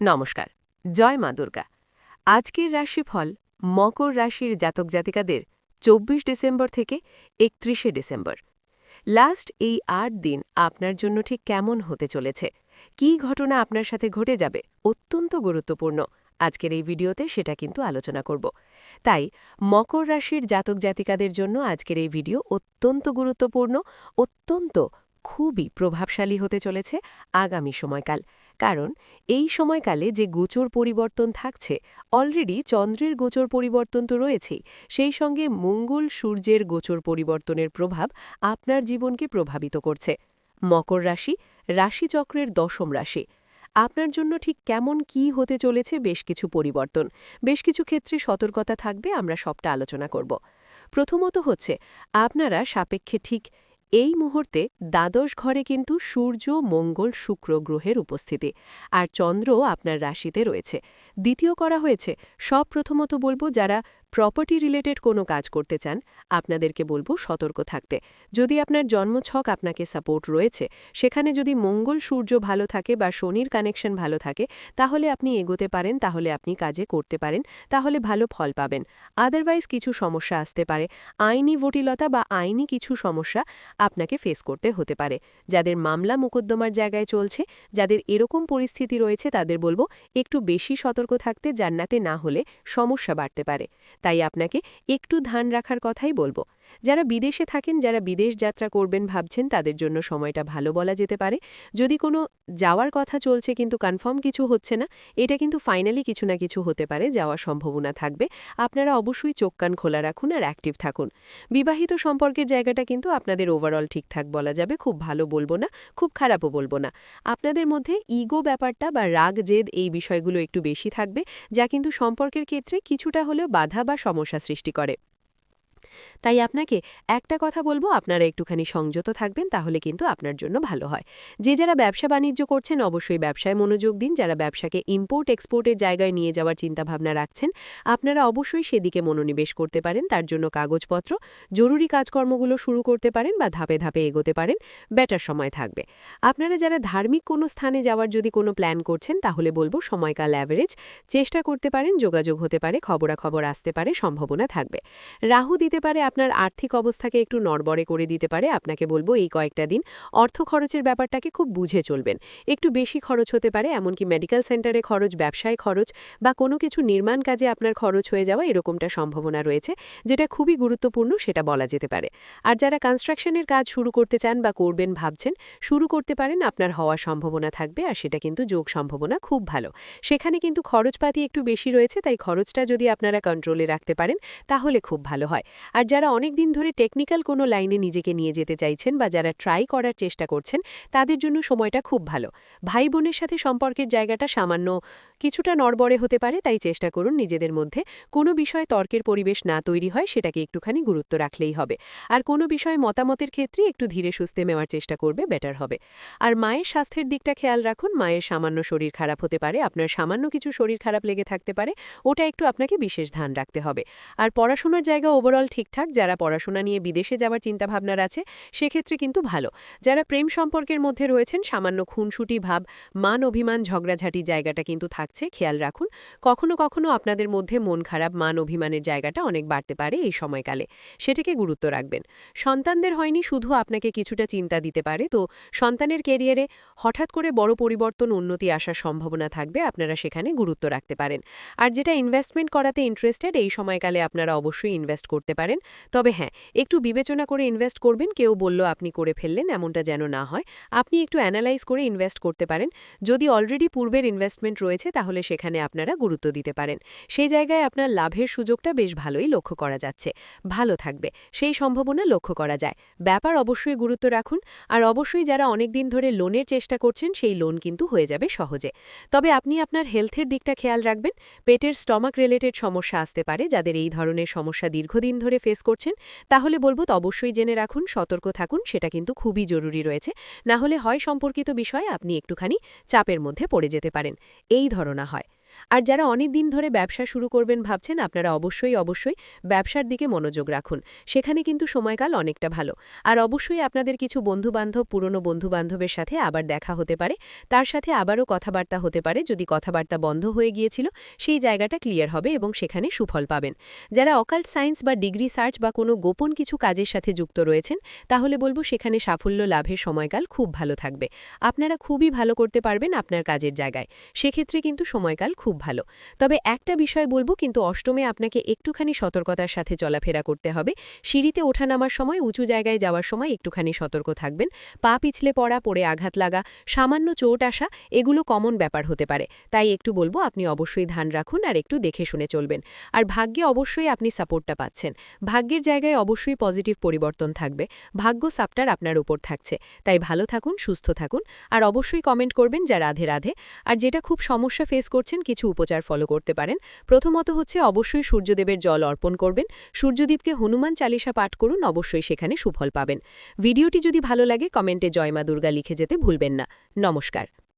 নমস্কার, জয় মা দুর্গা। আজকের রাশিফল মকর রাশির জাতক জাতিকাদের ২৪ ডিসেম্বর থেকে ৩১ ডিসেম্বর। লাস্ট এই ৮ দিন আপনার জন্য ঠিক কেমন হতে চলেছে, কী ঘটনা আপনার সাথে ঘটে যাবে, অত্যন্ত গুরুত্বপূর্ণ। আজকের এই ভিডিওতে সেটা কিন্তু আলোচনা করব। তাই মকর রাশির জাতক জাতিকাদের জন্য আজকের এই ভিডিও অত্যন্ত গুরুত্বপূর্ণ, অত্যন্ত খুবই প্রভাবশালী হতে চলেছে আগামী সময়কাল। কারণ এই সময়কালে যে গোচর পরিবর্তন থাকছে, অলরেডি চন্দ্রের গোচর পরিবর্তন তো রয়েছেই, সেই সঙ্গে মঙ্গল সূর্যের গোচর পরিবর্তনের প্রভাব আপনার জীবনকে প্রভাবিত করছে। মকর রাশি রাশিচক্রের ১০ম রাশি। আপনার জন্য ঠিক কেমন কি হতে চলেছে, বেশ কিছু পরিবর্তন, বেশ কিছু ক্ষেত্রে সতর্কতা থাকবে, আমরা সবটা আলোচনা করব। প্রথমত হচ্ছে, আপনারা সাপেক্ষে ঠিক এই মুহূর্তে দ্বাদশ ঘরে কিন্তু সূর্য, মঙ্গল, শুক্র গ্রহের উপস্থিতি, আর চন্দ্রও আপনার রাশিতে রয়েছে। দ্বিতীয় করা হয়েছে, সব প্রথমত বলবো যারা প্রপার্টি রিলেটেড কোনো কাজ করতে চান, আপনাদেরকে বলবো সতর্ক থাকতে। যদি আপনার জন্মছক আপনাকে সাপোর্ট রয়েছে, সেখানে যদি মঙ্গল সূর্য ভালো থাকে বা শনির কানেকশন ভালো থাকে, তাহলে আপনি এগোতে পারেন, তাহলে আপনি কাজে করতে পারেন, তাহলে ভালো ফল পাবেন। আদারওয়াইজ কিছু সমস্যা আসতে পারে, আইনি জটিলতা বা আইনি কিছু সমস্যা আপনাকে ফেস করতে হতে পারে। যাদের মামলা মোকদ্দমার জায়গায় চলছে, যাদের এরকম পরিস্থিতি রয়েছে, তাদের বলবো একটু বেশি সতর্ক থাকতে, জান্নাতে না হলে সমস্যা বাড়তে পারে। তাই আপনাকে একটু ধ্যান রাখার কথাই বলবো। যারা বিদেশে থাকেন, যারা বিদেশ যাত্রা করবেন ভাবছেন, তাদের জন্য সময়টা ভালো বলা যেতে পারে। যদি কোনো যাওয়ার কথা চলছে কিন্তু কনফার্ম কিছু হচ্ছে না, এটা কিন্তু ফাইনালি কিছু না কিছু হতে পারে, যাওয়ার সম্ভাবনা থাকবে। আপনারা অবশ্যই চোখ কান খোলা রাখুন আর অ্যাক্টিভ থাকুন। বিবাহিত সম্পর্কের জায়গাটা কিন্তু আপনাদের ওভারঅল ঠিকঠাক বলা যাবে, খুব ভালো বলবো না, খুব খারাপও বলবো না। আপনাদের মধ্যে ইগো ব্যাপারটা বা রাগ জেদ এই বিষয়গুলো একটু বেশি থাকবে, যা কিন্তু সম্পর্কের ক্ষেত্রে কিছুটা হলেও বাধা বা সমস্যা সৃষ্টি করে। তাই আপনাকে একটা কথা বলবো, আপনারা একটুখানি সংযত থাকবেন, তাহলে কিন্তু আপনার জন্য ভালো হয়। যারা ব্যবসা বাণিজ্য করছেন, অবশ্যই ব্যবসায় মনোযোগ দিন। যারা ব্যবসাকে ইম্পোর্ট এক্সপোর্টের জায়গায় নিয়ে যাওয়ার চিন্তাভাবনা রাখছেন, আপনারা অবশ্যই সেদিকে মনোনিবেশ করতে পারেন। তার জন্য কাগজপত্র, জরুরি কাজকর্মগুলো শুরু করতে পারেন বা ধাপে ধাপে এগোতে পারেন, বেটার সময় থাকবে। আপনারা যারা ধার্মিক কোনো স্থানে যাওয়ার যদি কোনো প্ল্যান করছেন, তাহলে বলবো সময়কাল অ্যাভারেজ, চেষ্টা করতে পারেন, যোগাযোগ হতে পারে, খবরাখবর আসতে পারে, সম্ভাবনা থাকবে। রাহু দিতে পারে আপনার আর্থিক অবস্থাকে একটু নড়বড়ে করে দিতে পারে। আপনাকে বলবো এই কয়েকটা দিন অর্থ খরচের ব্যাপারটাকে খুব বুঝে চলবেন। একটু বেশি খরচ হতে পারে, এমনকি মেডিকেল সেন্টারে খরচ, ব্যবসায় খরচ বা কোনো কিছু নির্মাণ কাজে আপনার খরচ হয়ে যাওয়া, এরকমটা সম্ভাবনা রয়েছে, যেটা খুবই গুরুত্বপূর্ণ, সেটা বলা যেতে পারে। আর যারা কনস্ট্রাকশনের কাজ শুরু করতে চান বা করবেন ভাবছেন, শুরু করতে পারেন, আপনার হওয়ার সম্ভাবনা থাকবে, আর সেটা কিন্তু যোগ সম্ভাবনা খুব ভালো। সেখানে কিন্তু খরচপাতি একটু বেশি রয়েছে, তাই খরচটা যদি আপনারা কন্ট্রোলে রাখতে পারেন, তাহলে খুব ভালো হয়। আর যারা অনেক দিন ধরে টেকনিক্যাল কোনো লাইনে নিজেকে নিয়ে যেতে চাইছেন বা যারা ট্রাই করার চেষ্টা করছেন, তাদের জন্য সময়টা খুব ভালো। ভাই বোনের সাথে সম্পর্কের জায়গাটা সামান্য কিছুটা নড়বড়ে হতে পারে, তাই চেষ্টা করুন নিজেদের মধ্যে কোনো বিষয়ে তর্কের পরিবেশ না তৈরি হয়, সেটাকে একটুখানি গুরুত্ব রাখলেই হবে। আর কোনো বিষয়ে মতামতের ক্ষেত্রে একটু ধীরে সুস্থে নেওয়ার চেষ্টা করবে, বেটার হবে। আর মায়ের স্বাস্থ্যের দিকটা খেয়াল রাখুন। মায়ের সামান্য শরীর খারাপ হতে পারে, আপনার সামান্য কিছু শরীর খারাপ লেগে থাকতে পারে, ওটা একটু আপনাকে বিশেষ ধ্যান রাখতে হবে। আর পড়াশোনার জায়গা ওভারঅল ঠিকঠাক। যারা পড়াশোনা নিয়ে বিদেশে যাওয়ার চিন্তাভাবনার আছে, সেক্ষেত্রে কিন্তু ভালো। যারা প্রেম সম্পর্কের মধ্যে রয়েছেন, সামান্য খুনসুটি ভাব, মান অভিমান, ঝগড়াঝাটি জায়গাটা কিন্তু থাকছে, খেয়াল রাখুন। কখনো কখনো আপনাদের মধ্যে মন খারাপ, মান অভিমানের জায়গাটা অনেক বাড়তে পারে এই সময়কালে, সেটাকে গুরুত্ব রাখবেন। সন্তানদের হয়নি, শুধু আপনাকে কিছুটা চিন্তা দিতে পারে, তো সন্তানের ক্যারিয়ারে হঠাৎ করে বড় পরিবর্তন, উন্নতি আসার সম্ভাবনা থাকবে, আপনারা সেখানে গুরুত্ব রাখতে পারেন। আর যেটা ইনভেস্টমেন্ট করাতে ইন্টারেস্টেড, এই সময়কালে আপনারা অবশ্যই ইনভেস্ট করতে পারেন। তবে হ্যাঁ, একটু বিবেচনা করে ইনভেস্ট করবেন। কেউ বলল আপনি করে ফেললেন, এমনটা যেন না হয়। আপনি একটু অ্যানালাইজ করে ইনভেস্ট করতে পারেন। যদি অলরেডি পূর্বের ইনভেস্টমেন্ট রয়েছে, তাহলে সেখানে আপনারা গুরুত্ব দিতে পারেন। সেই জায়গায় আপনার লাভের সুযোগটা বেশ ভালোই লক্ষ্য করা যাচ্ছে, ভালো থাকবে, সেই সম্ভাবনা লক্ষ্য করা যায়। ব্যাপার অবশ্যই গুরুত্ব রাখুন। আর অবশ্যই যারা অনেক দিন ধরে লোনের চেষ্টা করছেন, সেই লোন কিন্তু হয়ে যাবে সহজে। তবে আপনি আপনার হেলথের দিকটা খেয়াল রাখবেন। পেটের স্টমাক রিলেটেড সমস্যা আসতে পারে। যাদের এই ধরনের সমস্যা দীর্ঘদিন ধরে ফেস করছেন, তাহলে বলবো অবশ্যই জেনে রাখুন, সতর্ক থাকুন, সেটা কিন্তু খুবই জরুরি রয়েছে। না হলে হয় সম্পর্কিত বিষয়ে আপনি একটুখানি চাপের মধ্যে পড়ে যেতে পারেন, এই ধারণা হয়। আর যারা অনেক দিন ধরে ব্যবসা শুরু করবেন ভাবছেন আপনারা অবশ্যই ব্যবসার দিকে মনোযোগ রাখুন, সেখানে কিন্তু সময়কাল অনেকটা ভালো। আর অবশ্যই আপনাদের কিছু বন্ধুবান্ধব পুরনো বন্ধুবান্ধবের সাথে আবার দেখা হতে পারে, তার সাথে আবারও কথাবার্তা হতে পারে। যদি কথাবার্তা বন্ধ হয়ে গিয়েছিল সেই জায়গাটা ক্লিয়ার হবে এবং সেখানে সুফল পাবেন। যারা অকাল্ট সায়েন্স বা ডিগ্রি সার্চ বা কোনো গোপন কিছু কাজের সাথে যুক্ত রয়েছেন তাহলে বলবো সেখানে সাফল্য লাভের সময়কাল খুব ভালো থাকবে। আপনারা খুবই ভালো করতে পারবেন আপনার কাজের জায়গায়, সেক্ষেত্রে কিন্তু সময়কাল খুব ভালো। তবে একটা বিষয় বলবো, কিন্তু অষ্টমে আপনাকে একটুখানি সতর্কতার সাথে চলাফেরা করতে হবে। সিঁড়িতে ওঠানামার সময়, উঁচু জায়গায় যাওয়ার সময় একটুখানি সতর্ক থাকবেন। পা পিছলে পড়ে আঘাত লাগা, সামান্য চোট আসা, এগুলো কমন ব্যাপার হতে পারে। তাই একটু বলবো আপনি অবশ্যই ধ্যান রাখুন আর একটু দেখে শুনে চলবেন। আর ভাগ্যে অবশ্যই আপনি সাপোর্টটা পাচ্ছেন। ভাগ্যের জায়গায় অবশ্যই পজিটিভ পরিবর্তন থাকবে। ভাগ্য সাপটার আপনার উপর থাকছে। তাই ভালো থাকুন, সুস্থ থাকুন। আর অবশ্যই কমেন্ট করবেন যা রাধে রাধে। আর যেটা খুব সমস্যা ফেস করছেন, কিছু উপচার ফলো করতে পারেন। প্রথমত হচ্ছে অবশ্যই সূর্যদেবের জল অর্পণ করবেন। সূর্যদীপকে হনুমান চালিসা পাঠ করুন, অবশ্যই সেখানে সুফল পাবেন। ভিডিওটি যদি ভালো লাগে কমেন্টে জয় মা দুর্গা লিখে যেতে ভুলবেন না। নমস্কার।